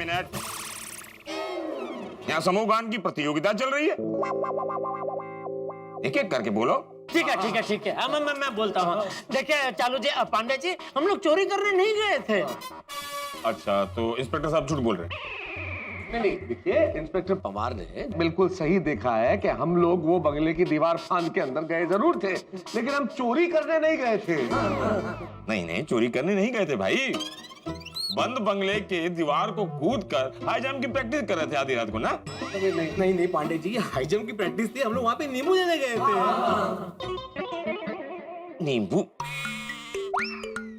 Minute, यहाँ समूह गान की प्रतियोगिता चल रही है। एक एक करके बोलो। ठीक है ठीक है ठीक है, मैं बोलता हूँ। देखिए चालू जी, पांडे जी, हम लोग चोरी करने नहीं गए थे। अच्छा, तो इंस्पेक्टर साहब झूठ बोल रहे हैं। नहीं, देखिए इंस्पेक्टर पवार ने बिल्कुल सही देखा है कि हम लोग वो बंगले की दीवार फांद के अंदर गए जरूर थे, लेकिन हम चोरी करने नहीं गए थे। नहीं नहीं, चोरी करने नहीं गए थे भाई। बंद बंगले के दीवार को कूद कर हाई जंप की प्रैक्टिस कर रहे थे आधी रात को ना। नहीं पांडे जी, हाई जंप की प्रैक्टिस थी, हम लोग वहाँ पे नींबू लेने गए थे। नींबू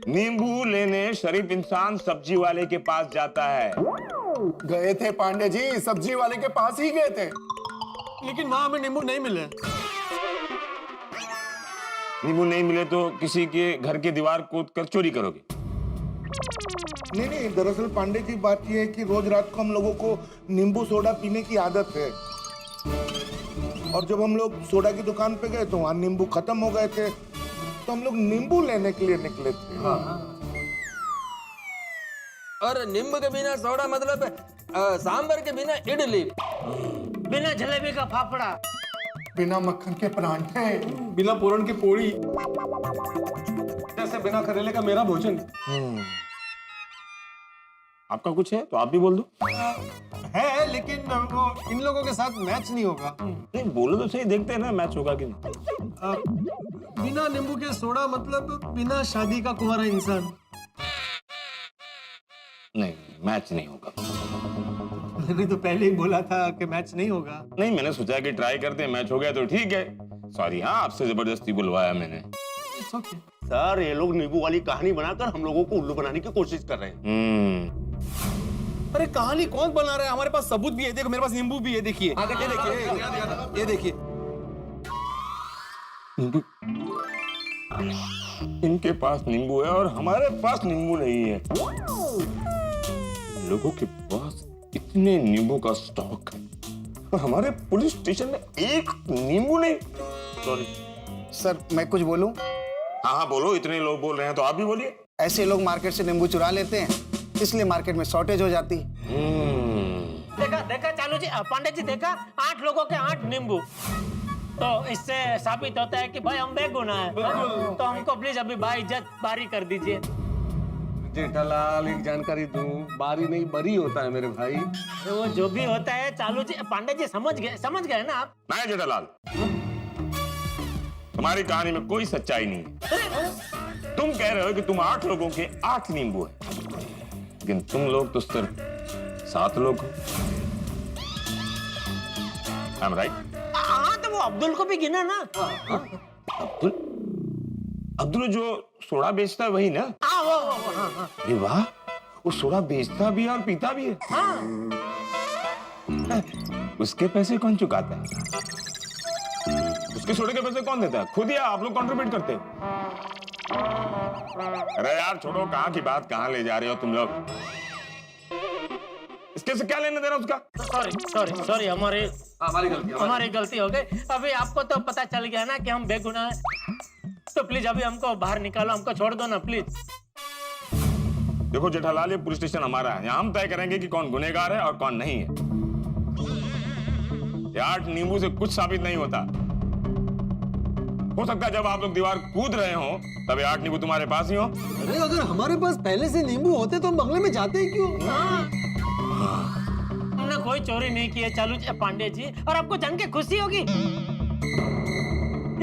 नींबू लेने शरीफ इंसान सब्जी वाले के पास जाता है। गए थे पांडे जी, सब्जी वाले के पास ही गए थे, लेकिन वहाँ हमें नींबू नहीं मिले। नींबू नहीं मिले तो किसी के घर की दीवार कूद कर चोरी करोगे? नहीं, दरअसल पांडे जी बात यह है कि रोज रात को हम लोगों को नींबू सोडा पीने की आदत है, और जब हम लोग सोडा की दुकान पे गए तो वहाँ नींबू खत्म हो गए थे, तो हम लोग नींबू लेने के लिए निकले थे। और नींबू के बिना सोडा मतलब सांभर के बिना इडली, बिना जलेबी का फाफड़ा, बिना मक्खन के परांठे, बिना पूरन की पोड़ी, जैसे बिना करेले का मेरा भोजन। आपका कुछ है तो आप भी बोल दो। है, लेकिन वो इन लोगों के साथ मैच नहीं होगा। नहीं बोलो तो सही, देखते हैं ना मैच होगा कि नहीं। बिना नींबू के सोडा मतलब बिना शादी का कुंवारा इंसान। नहीं, मैच नहीं होगा। मैंने तो पहले ही बोला था कि मैच नहीं होगा। नहीं, मैंने सोचा कि ट्राई करते हैं, मैच हो गया तो ठीक है। सॉरी, हाँ आपसे जबरदस्ती बुलवाया मैंने। सर, ये लोग नींबू वाली कहानी बनाकर हम लोगों को उल्लू बनाने की कोशिश कर रहे हैं। अरे कहानी कौन बना रहा है? हमारे पास सबूत भी है, देखो मेरे पास नींबू भी है, देखिए ये देखिए, ये देखिए। इनके पास नींबू है और हमारे पास नींबू नहीं है। लोगों के पास इतने नींबू का स्टॉक है और हमारे पुलिस स्टेशन में एक नींबू नहीं। सॉरी सर, मैं कुछ बोलूं? हाँ हाँ बोलो, इतने लोग बोल रहे हैं तो आप भी बोलिए। ऐसे लोग मार्केट से नींबू चुरा लेते हैं, इसलिए मार्केट में शॉर्टेज हो जाती। देखा चालू जी, पांडे जी, देखा 8 लोगों के 8 नींबू। तो इससे साबित होता है कि भाई हम बेगुनाह हैं। तो हमको प्लीज अभी बाइज्जत बारी कर दीजिए। जेठालाल, एक जानकारी दूं, बारी नहीं बरी होता है मेरे भाई। वो जो भी होता है चालू जी, पांडे जी समझ गए ना आप? नहीं जेठालाल, तुम्हारी कहानी में कोई सच्चाई नहीं है। तुम कह रहे हो कि तुम 8 लोगों के 8 नींबू है, लेकिन तुम लोग तो सिर्फ 7 लोग हो। I am right? हाँ, तो वो अब्दुल को भी गिना ना। अब्दुल जो सोडा बेचता है वही ना? हाँ, वो अरे वाह, वो सोडा बेचता भी है और पीता भी है। हाँ। उसके पैसे कौन चुकाता है? उसके सोडे के पैसे कौन देता है? खुद या आप लोग कंट्रीब्यूट करते हो? अरे यार छोड़ो, कहाँ की बात कहाँ ले जा रहे हो तुम लोग? इसके से क्या लेना देना उसका? सॉरी, हमारी गलती हो गई। अभी आपको तो पता चल गया ना कि हम बेगुनाह हैं, तो प्लीज अभी हमको बाहर निकालो, हमको छोड़ दो ना प्लीज। देखो जेठालाल, ये पुलिस स्टेशन हमारा है, यहाँ हम तय करेंगे कि कौन गुनहगार है और कौन नहीं है। ये 8 नींबू से कुछ साबित नहीं होता। हो सकता है जब आप लोग दीवार कूद रहे हो तब ये 8 नींबू तुम्हारे पास ही हो। अरे अगर हमारे पास पहले से नींबू होते तो हम बंगले में जाते ही क्यों? हमने कोई चोरी नहीं की है चालू जी, पांडे जी, और आपको जान के खुशी होगी,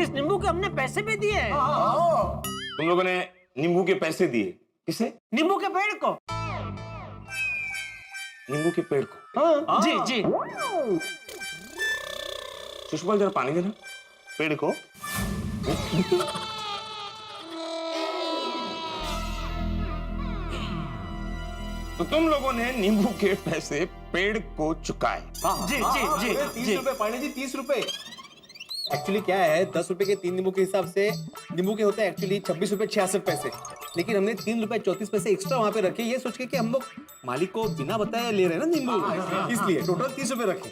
इस नींबू के हमने पैसे भी दिए हैं। तुम लोगों ने नींबू के पैसे दिए? किसे? नींबू के पेड़ को। नींबू के पेड़ को? जी। सुषमा जरा पानी देना पेड़ को। तो तुम लोगों ने नींबू के पैसे पेड़ को चुकाए? जी। 30 रुपए पांडे जी, 30 रुपए। एक्चुअली क्या है, 10 रुपए के 3 नींबू के हिसाब से नींबू के होते हैं एक्चुअली 26 रुपए 66 पैसे, लेकिन हमने 3 रुपए 34 पैसे एक्स्ट्रा वहां पे रखे, ये सोच के कि हम लोग मालिक को बिना बताए ले रहे हैं ना नींबू, इसलिए टोटल 30 रुपए रखे।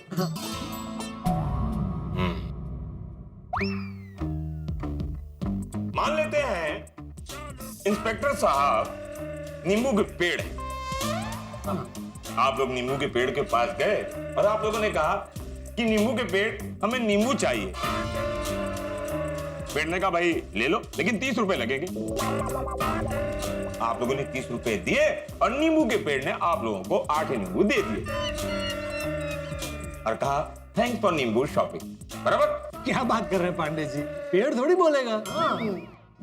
मान लेते हैं इंस्पेक्टर साहब नींबू के पेड़ है, आप लोग नींबू के पेड़ के पास गए और आप लोगों ने कहा कि नींबू के पेड़, हमें नींबू चाहिए। पेड़ ने कहा भाई ले लो, लेकिन 30 रुपए लगेंगे। आप लोगों ने 30 रुपए दिए और नींबू के पेड़ ने आप लोगों को 8 नींबू दे दिए और कहा थैंक्स फॉर नींबू शॉपिंग। बराबर? क्या बात कर रहे हैं पांडे जी, पेड़ थोड़ी बोलेगा।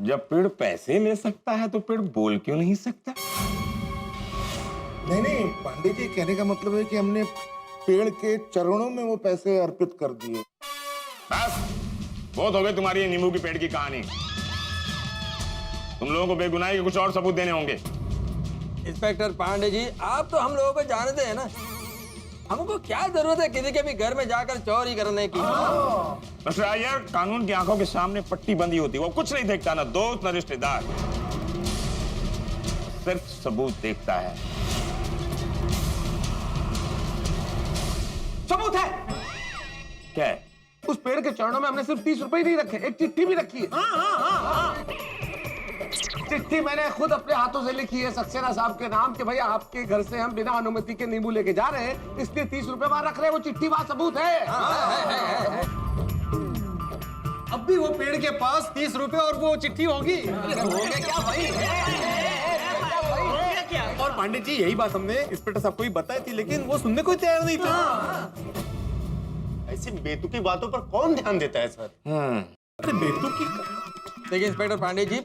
जब पेड़ पैसे ले सकता है तो पेड़ बोल क्यों नहीं सकता? नहीं, पांडे जी कहने का मतलब है कि हमने पेड़ के चरणों में वो पैसे अर्पित कर दिए। बस बहुत हो गई तुम्हारी ये नींबू की पेड़ की कहानी। तुम लोगों को बेगुनाही के कुछ और सबूत देने होंगे। इंस्पेक्टर पांडे जी, आप तो हम लोगों को जानते हैं ना, हमको क्या जरूरत है किसी के भी घर में जाकर चोरी करने की। मिस्टर अय्यर, कानून की आंखों के सामने पट्टी बंदी होती है, वो कुछ नहीं देखता, ना दोस्त ना रिश्तेदार, सिर्फ सबूत देखता है। सबूत है। क्या है? उस पेड़ के चरणों में हमने सिर्फ 30 रुपए ही नहीं रखे, एक चिट्ठी भी रखी है। चिट्ठी मैंने खुद अपने हाथों से लिखी है सक्सेना साहब के नाम कि भैया आपके घर से हम बिना अनुमति के नींबू लेके जा रहे हैं, इसलिए 30 रुपए वहां रख रहे हैं। वो चिट्ठी वहां सबूत है। अब भी वो पेड़ के पास 30 रुपए और वो चिट्ठी होगी। क्या भाई? और पांडे जी यही बात हमने इंस्पेक्टर साहब को भी बताई थी, लेकिन वो सुनने को तैयार नहीं था। ऐसी बेतुकी बातों पर कौन ध्यान देता है सर? अरे बेतुकी। देखिए इंस्पेक्टर पांडे जी,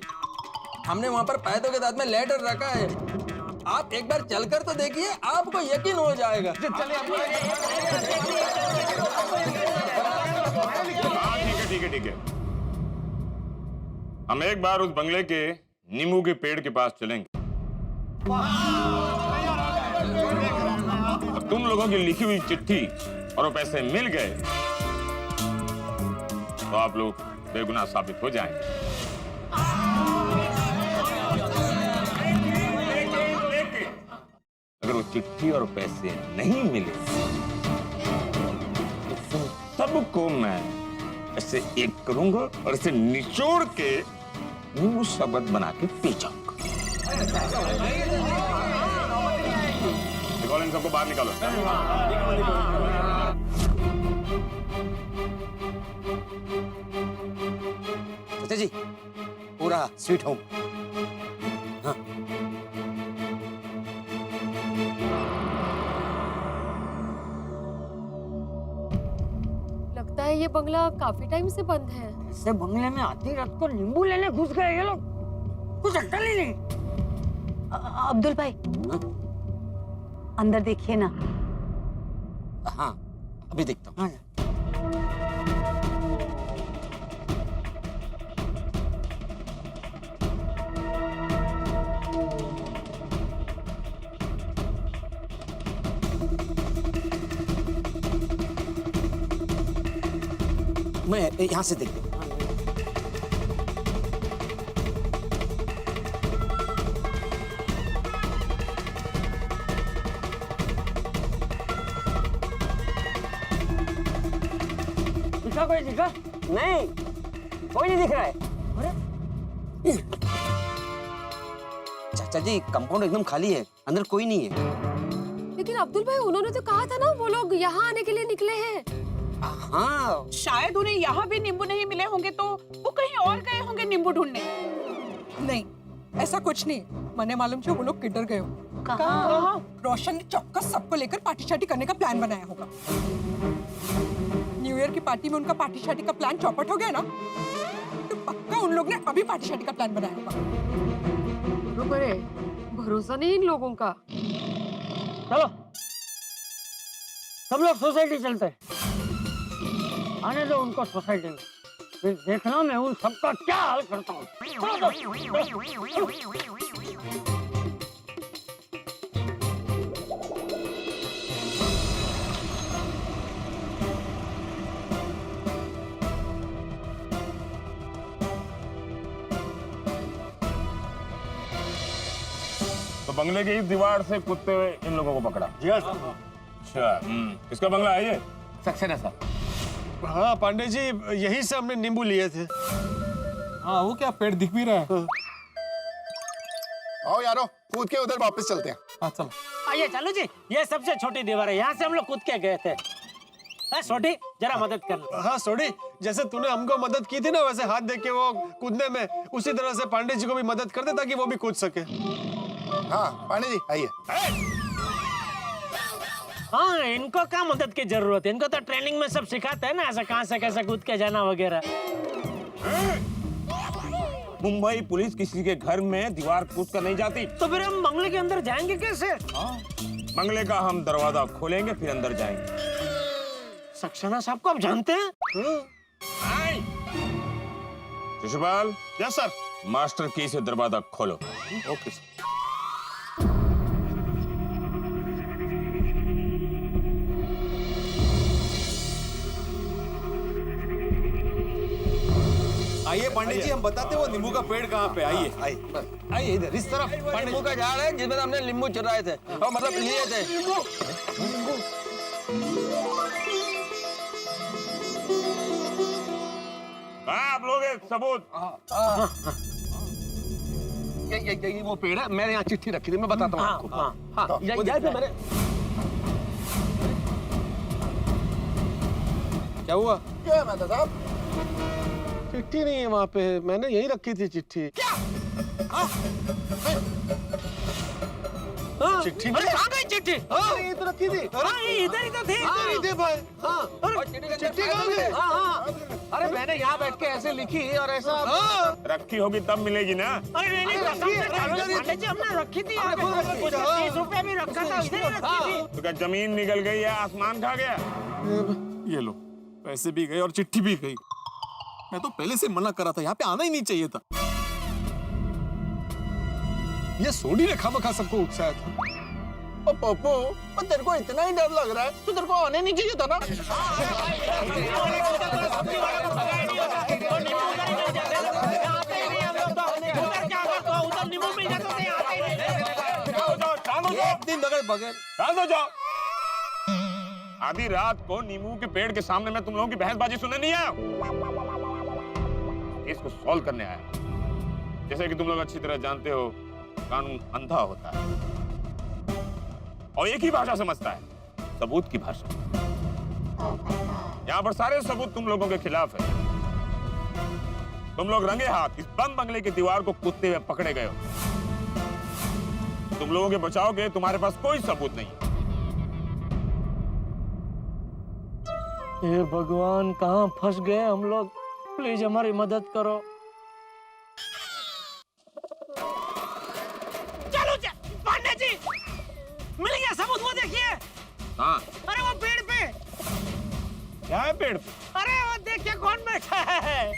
हमने वहाँ पर पैदों के साथ में लेटर रखा है, आप एक बार चलकर तो देखिए, आपको यकीन हो जाएगा। चलिए ठीक है। हम एक बार उस बंगले के नींबू के पेड़ के पास चलेंगे। अब तुम लोगों की लिखी हुई चिट्ठी और वो पैसे मिल गए तो आप लोग बेगुनाह साबित हो जाएंगे। अगर वो चिट्ठी और पैसे नहीं मिले तो तुम सबको मैं ऐसे एक करूंगा और इसे निचोड़ के नींबू शरबत बना के पी जाऊंगा। निकालो इन सबको बाहर निकालो। चाचा जी, पूरा स्वीट होम। हाँ। लगता है ये बंगला काफी टाइम से बंद है। इससे बंगले में आधी रात को नींबू लेने घुस गए ये लोग, कुछ अक्ल ही नहीं। अब्दुल भाई, अंदर देखिए ना। हाँ, अभी देखता हूँ। मैं यहाँ से देखता हूँ। दिखा कोई दिखा? नहीं, कोई नहीं दिख रहा है। अरे चाचा जी, कंपाउंड एकदम खाली है, अंदर कोई नहीं है। लेकिन अब्दुल भाई, उन्होंने तो कहा था ना वो लोग यहाँ आने के लिए निकले हैं। हाँ, शायद उन्हें यहाँ भी नींबू नहीं मिले होंगे तो वो कहीं और गए होंगे नींबू ढूंढने। नहीं, ऐसा कुछ नहीं। मने मालूम छे वो लोग किधर गए हो। कहाँ? रोशन ने चौक्कस सबको लेकर पार्टी शार्टी करने का प्लान बनाया होगा। न्यू ईयर की पार्टी में उनका पार्टी शार्टी का प्लान चौपट हो गया ना, तो पक्का उन लोग ने अभी पार्टी शार्टी का प्लान बनाया होगा। रुको रे, भरोसा नहीं इन लोगों का। चलो सब लोग सोसाइटी चलते हैं। आने दो उनको सोसाइटी में, फिर देखना मैं उन सबका क्या हाल करता हूँ। तो बंगले की इस दीवार से कुत्ते हुए इन लोगों को पकड़ा। अच्छा, किसका बंगला है ये? सक्सेना साहब। हाँ पांडे जी, यही से हमने नींबू लिए थे। हाँ, वो क्या पेड़ दिख भी रहा है। आओ यारो, कूद के उधर वापस चलते हैं। हाँ चलो। आइए चालू जी, ये सबसे छोटी दीवार है, यहाँ से हम लोग कूद के गए थे। छोटी जरा मदद कर लो। हाँ सोडी, जैसे तूने हमको मदद की थी ना, वैसे हाथ देख के वो कूदने में, उसी तरह से पांडे जी को भी मदद कर दे ताकि वो भी कूद सके। हाँ पांडे जी आइए। हाँ, इनको क्या मदद की जरूरत है, इनको तो ट्रेनिंग में सब सिखाते हैं ना, ऐसा कहाँ से कैसे कूद के जाना वगैरह। मुंबई पुलिस किसी के घर में दीवार कूद कर नहीं जाती। तो फिर हम बंगले के अंदर जाएंगे कैसे? बंगले का हम दरवाजा खोलेंगे फिर अंदर जाएंगे। सक्सेना साहब को आप जानते हैं? Shishupal, yes sir. मास्टर की से दरवाजा खोलो। Okay sir. आइए पांडे जी, हम बताते वो नींबू का पेड़ कहाँ पे। आइए आइए आइए इधर इस तरफ। नींबू का झाड़ है जिसमें हमने नींबू चुराए थे और मतलब लिए थे। आप लोग एक सबूत। ये वो पेड़ है, मैंने यहाँ चिट्ठी रखी थी, मैं बताता हूँ आपको। हाँ, मैंने क्या हुआ? क्या है मेहता साहब? चिट्ठी नहीं है वहाँ पे, मैंने यही रखी थी चिट्ठी। चिट्ठी अरे कहाँ गई चिट्ठी? ये तो रखी थी। हाँ, ये इधर ही तो थी। इधर ही भाई। हाँ, चिट्ठी कहाँ गई? हाँ, अरे मैंने यहाँ बैठ के ऐसे लिखी और ऐसा। रखी होगी तब मिलेगी ना। अरे नहीं, कसम से पांडे जी हमने रखी थी, यहाँ पे कुछ 30 रुपए भी रखा था, इधर ही रखी थी। तो क्या जमीन निकल गई या आसमान खा गया? ये लो, पैसे भी गए और चिट्ठी भी गई। मैं तो पहले से मना करा था, यहाँ पे आना ही नहीं चाहिए था। ये सोडी ने खामखा सबको उकसाया था। ओ पप्पू, तेरे को इतना ही डर लग रहा है तो तेरे को आने नहीं चाहिए था ना। उधर नींबू मिल जाता थे, आते ही नहीं। एक दिन बगैर बगैर डाल दो जाओ। आधी रात को नींबू के पेड़ के सामने मैं तुम लोगों की बहसबाजी सुनने नहीं आया। इसको सॉल्व करने आया। जैसे कि तुम लोग अच्छी तरह जानते हो, कानून अंधा होता है और एक ही भाषा समझता है, सबूत की भाषा। यहाँ पर सारे सबूत तुम लोगों के खिलाफ है। तुम लोग रंगे हाथ इस बंद बंगले की दीवार को कूदते हुए पकड़े गए हो। तुम लोगों के बचाव के तुम्हारे पास कोई सबूत नहीं। हे भगवान, कहाँ फंस गए हम लोग, प्लीज हमारी मदद करो। चलो पांडे जी, मिल गया सबूत, वो देखिए। हाँ, अरे वो पेड़ पे। क्या है पेड़ पे? अरे वो देखिए कौन बैठा है।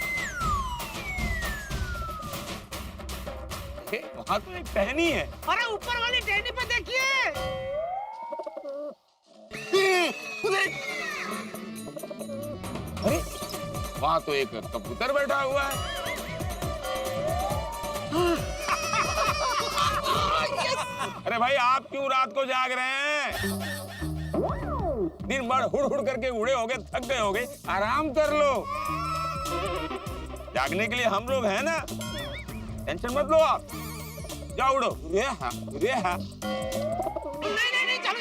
वहाँ तो एक टहनी है। अरे ऊपर वाली टहनी पे देखिए। अरे वहाँ तो एक कबूतर बैठा हुआ है। अरे भाई, आप क्यों रात को जाग रहे हैं? दिन भर हुड़ हुड़ करके उड़े होगे, थक गए होगे, आराम कर लो। जागने के लिए हम लोग हैं ना, टेंशन मत लो आप। जाओ उड़ो। नहीं, चालू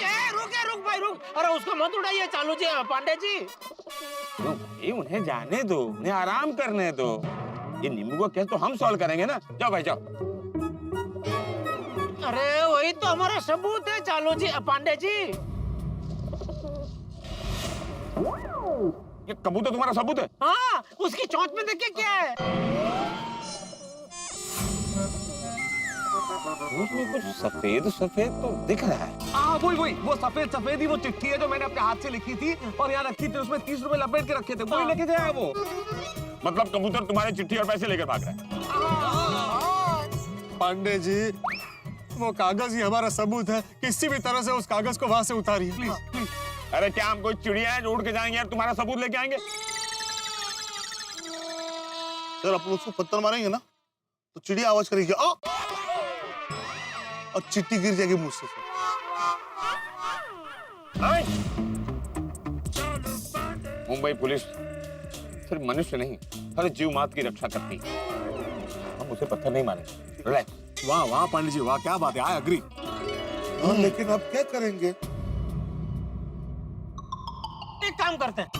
रुक भाई रुक। अरे उसको मत उड़ाइए चालू जी, पांडे जी। ये उन्हें जाने दो, उन्हें आराम करने दो। ये नींबू का केस तो हम सॉल्व करेंगे ना। जाओ भाई जाओ। अरे वही तो हमारा सबूत है चालू जी, पांडे जी। ये कबूतर तुम्हारा सबूत है? हाँ, उसकी चोंच में देखिए क्या है। उसमें कुछ सफेद सफेद तो दिख रहा है। हाँ, वही वो सफेद ही वो चिट्ठी है जो मैंने अपने हाथ से लिखी थी और यहाँ रखी थी। उसमें 30 रुपए लपेट के रखे थे, वही लेके गया वो। मतलब कबूतर तुम्हारी चिट्ठी और पैसे लेकर भाग रहा है। पांडे जी, वो कागज ही हमारा सबूत है। किसी भी तरह से उस कागज को वहां से उतारिए प्लीज। अरे क्या हम कोई चिड़िया है जो उड़ के जाएंगे यार तुम्हारा सबूत लेके आएंगे? सर अपन उसको पत्थर मारेंगे ना तो चिड़िया आवाज करेगी और चिट्ठी गिर जाएगी मुझसे। मुंबई पुलिस सिर्फ मनुष्य नहीं, हर जीव मात्र की रक्षा करती है। हम उसे पत्थर नहीं मारेंगे। रिलैक्स। वाह वाह पांडे जी वाह, क्या बात है, आई एग्री। हाँ, लेकिन अब क्या करेंगे? एक काम करते हैं,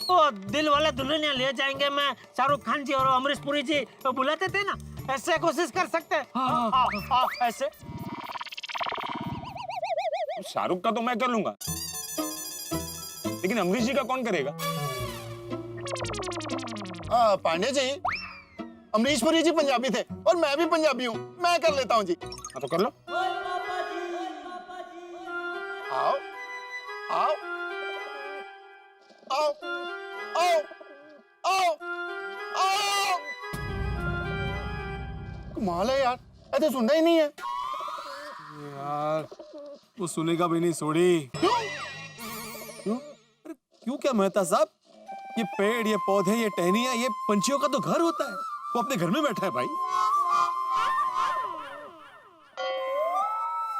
वो दिल वाला दुल्हनिया ले जाएंगे। मैं शाहरुख खान जी और अमरीश पुरी जी तो बुलाते थे ना, ऐसे कोशिश कर सकते हैं। हाँ, ऐसे। शाहरुख का तो मैं कर लूंगा, लेकिन अमरीश जी का कौन करेगा? हाँ पांडे जी, अमरीश पुरी जी पंजाबी थे और मैं भी पंजाबी हूँ, मैं कर लेता हूँ जी। हाँ तो कर लो। आओ आओ आओ आओ आओ आओ। कमाल है यार, ऐसे सुनना ही नहीं है यार। वो सुनेगा भी नहीं सोडी। क्यों अरे क्यों क्या मेहता साहब, ये पेड़, ये पौधे, ये टहनियां, ये पंछियों का तो घर होता है। वो अपने घर में बैठा है भाई।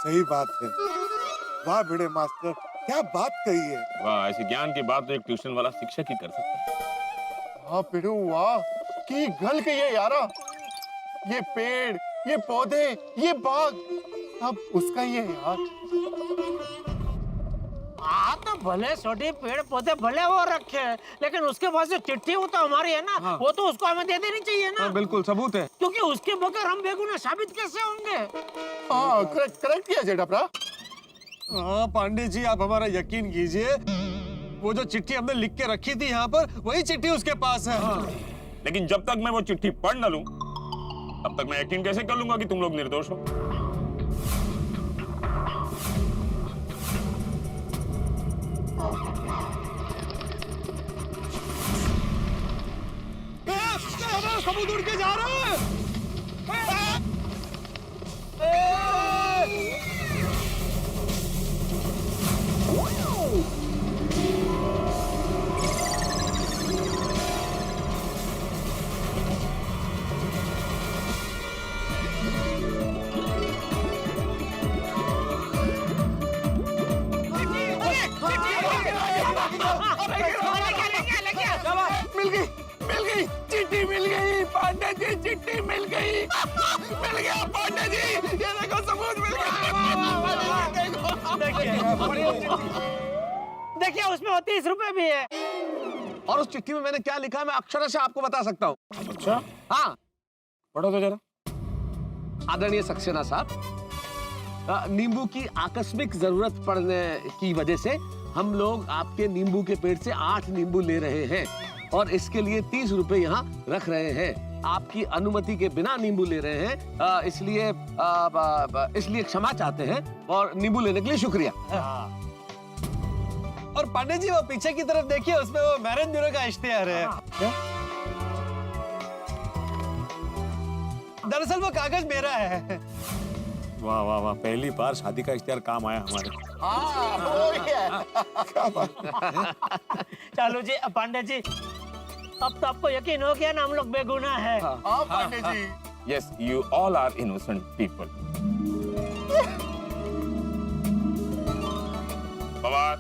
सही बात है। वाह भिड़े मास्टर, क्या बात कही है। वाह, ऐसी ज्ञान की बात तो एक ट्यूशन वाला शिक्षक ही कर सकता है। हाँ पिड़ू वाह, की गल कही है यारा। ये पेड़, ये पौधे, ये बाग, अब उसका ही है यार। हाँ तो भले छोटे पेड़ पौधे भले वो रखे हैं, लेकिन उसके पास जो चिट्ठी वो तो हमारी है ना। वो तो उसको हमें दे देनी चाहिए ना। बिल्कुल सबूत है। क्योंकि उसके बगैर हम बेगुनाह साबित कैसे होंगे? हाँ करेक्ट किया जेठाप्रा। हाँ पांडे जी, आप हमारा यकीन कीजिए, वो जो चिट्ठी हमने लिख के रखी थी यहाँ पर, वही चिट्ठी उसके पास है। लेकिन जब तक मैं वो चिट्ठी पढ़ न लूं, तब तक मैं यकीन कैसे कर लूंगा कि तुम लोग निर्दोष हो? हमारा सबूत उड़ के जा रहा है। मिल गई चिट्ठी, मिल गई पांडे जी, चिट्ठी मिल गई। मिल गया पांडे जी, ये देखो सबूत मिल गया। देखिए उसमें वो 30 रुपए भी है। और उस चिट्ठी में मैंने क्या लिखा है मैं अक्षरशः आपको बता सकता हूँ। अच्छा, हाँ, पढ़ो तो जरा। आदरणीय सक्सेना साहब, नींबू की आकस्मिक जरूरत पड़ने की वजह से हम लोग आपके नींबू के पेड़ से 8 नींबू ले रहे हैं और इसके लिए 30 रुपए यहाँ रख रहे हैं। आपकी अनुमति के बिना नींबू ले रहे हैं, इसलिए क्षमा चाहते हैं और नींबू लेने के लिए शुक्रिया। और पांडे जी वो पीछे की तरफ देखिए, उसमें वो मैरिज ब्यूरो का इश्तिहार है। दरअसल वो कागज मेरा है। वाह वाह वाह, पहली बार शादी का इश्तिहार काम आया हमारे। चलो जी पांडे जी, अब तो आपको यकीन हो गया ना हम लोग बेगुनाह है। हाँ Pandey ji. Yes, you all are innocent people. Pawar,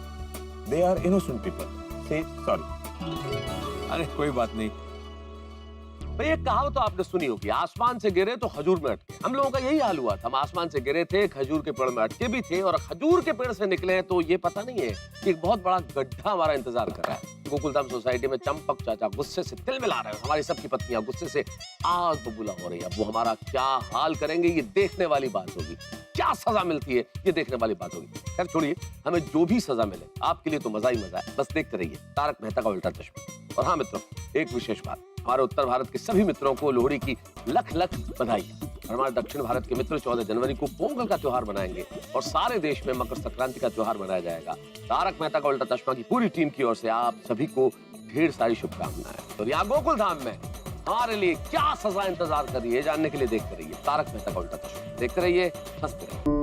they are innocent people. Say sorry. अरे कोई बात नहीं। भाई ये कहावत तो आपने सुनी होगी, आसमान से गिरे तो खजूर में अटके। हम लोगों का यही हाल हुआ था, हम आसमान से गिरे थे, खजूर के पेड़ में अटके भी थे और खजूर के पेड़ से निकले हैं तो ये पता नहीं है कि एक बहुत बड़ा गड्ढा हमारा इंतजार कर रहा है। गोकुलधाम सोसाइटी में चंपक चाचा गुस्से से तिल मिला रहे हैं, हमारी सबकी पत्नियां गुस्से से आग बबूला हो रही है। वो हमारा क्या हाल करेंगे ये देखने वाली बात होगी, क्या सजा मिलती है ये देखने वाली बात होगी। खैर छोड़िए, हमें जो भी सजा मिले आपके लिए तो मजा ही मजा है, बस देखते रहिए तारक मेहता का उल्टा चश्मा। और हाँ मित्रों, एक विशेष बात, हमारे उत्तर भारत के सभी मित्रों को लोहड़ी की लख लख बधाई। और हमारे दक्षिण भारत के मित्र 14 जनवरी को पोंगल का त्योहार मनाएंगे और सारे देश में मकर संक्रांति का त्योहार मनाया जाएगा। तारक मेहता का उल्टा चश्मा की पूरी टीम की ओर से आप सभी को ढेर सारी शुभकामनाएं। तो यहाँ गोकुलधाम में हमारे लिए क्या सजा इंतजार कर रही है जानने के लिए देखते रहिए तारक मेहता का उल्टा चश्मा। देखते रहिए, हंसते रहिए।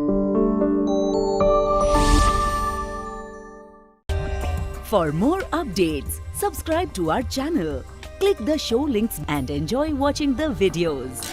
For more updates, subscribe to our channel, click the show links and enjoy watching the videos.